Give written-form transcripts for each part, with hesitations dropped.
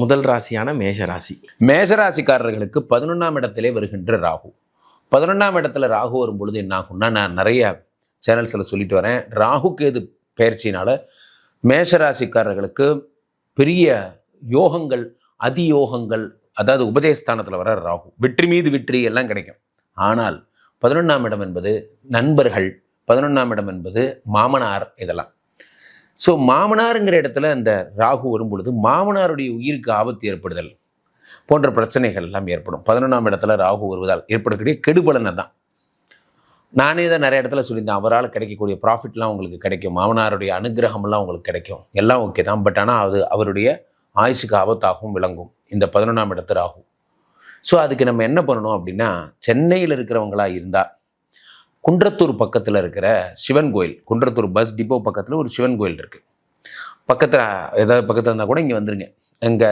முதல் ராசியான மேஷராசி. மேஷராசிக்காரர்களுக்கு 11ஆம் இடத்திலே வருகின்ற ராகு. 11ஆம் இடத்துல ராகு வரும் பொழுது என்ன ஆகும்னா, நான் நிறைய சேனல்ஸில் சொல்லிட்டு வரேன், ராகு கேது பயிற்சியினால மேஷராசிக்காரர்களுக்கு பெரிய யோகங்கள், அதியோகங்கள், அதாவது உபஜயஸ்தானத்தில் வர ராகு, வெற்றி மீது வெற்றி எல்லாம் கிடைக்கும். ஆனால் 11ஆம் இடம் என்பது நண்பர்கள், 11ஆம் இடம் என்பது மாமனார், இதெல்லாம். ஸோ மாமனாருங்கிற இடத்துல அந்த ராகு வரும் பொழுது மாமனாருடைய உயிருக்கு ஆபத்து ஏற்படுதல் போன்ற பிரச்சனைகள் எல்லாம் ஏற்படும். 11ஆம் இடத்துல ராகு வருவதால் ஏற்படக்கூடிய கெடுபலனை தான் நானே தான் நிறைய இடத்துல சொல்லியிருந்தேன். அவரால் கிடைக்கக்கூடிய ப்ராஃபிட்லாம் உங்களுக்கு கிடைக்கும், மாமனாருடைய அனுகிரகமெல்லாம் உங்களுக்கு கிடைக்கும், எல்லாம் ஓகே தான். பட் ஆனால் அது அவருடைய ஆயுசுக்கு ஆபத்தாகவும் விளங்கும் இந்த 11ஆம் இடத்து ராகு. ஸோ அதுக்கு நம்ம என்ன பண்ணணும் அப்படின்னா, சென்னையில் இருக்கிறவங்களா இருந்தால் குன்றத்தூர் பக்கத்தில் இருக்கிற சிவன் கோயில், குன்றத்தூர் பஸ் டிப்போ பக்கத்தில் ஒரு சிவன் கோயில் இருக்குது. பக்கத்தில் ஏதாவது பக்கத்தில் இருந்தால் கூட இங்கே வந்துருங்க. இங்கே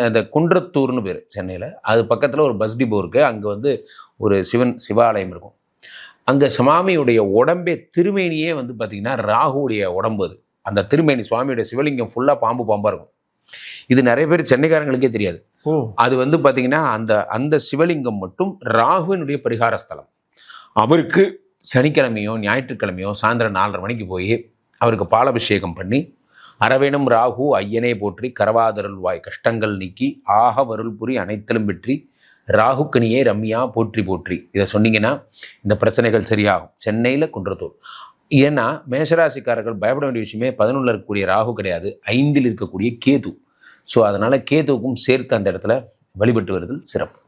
இந்த குன்றத்தூர்னு பேர் சென்னையில், அது பக்கத்தில் ஒரு பஸ் டிப்போ இருக்குது. அங்கே ஒரு சிவாலயம் இருக்கும். அங்கே சுவாமியுடைய உடம்பே, திருமேனியே பார்த்திங்கன்னா ராகுவுடைய உடம்பு. அது அந்த திருமேனி சுவாமியுடைய சிவலிங்கம் ஃபுல்லாக பாம்பாக இருக்கும். இது நிறைய பேர் சென்னைக்காரங்களுக்கே தெரியாது. அது பார்த்திங்கன்னா அந்த சிவலிங்கம் மட்டும் ராகுவினுடைய பரிகார ஸ்தலம். அவருக்கு சனிக்கிழமையோ ஞாயிற்றுக்கிழமையோ சாயந்தரம் 4:30 மணிக்கு போய் அவருக்கு பாலாபிஷேகம் பண்ணி, அரவேணும் ராகு ஐயனே போற்றி, கரவாதருள் வாய் கஷ்டங்கள் நீக்கி, ஆக வருள் புரி அனைத்திலும் வெற்றி, ராகுக்கணியே ரம்யா போற்றி போற்றி, இதை சொன்னீங்கன்னா இந்த பிரச்சனைகள் சரியாகும். சென்னையில் குன்றத்தூர். ஏன்னா மேஷராசிக்காரர்கள் பயப்பட வேண்டிய விஷயமே 11ல் இருக்கக்கூடிய ராகு கிடையாது, 5ல் இருக்கக்கூடிய கேது. ஸோ அதனால் கேதுவுக்கும் சேர்த்து அந்த இடத்துல வழிபட்டு வருதல் சிறப்பு.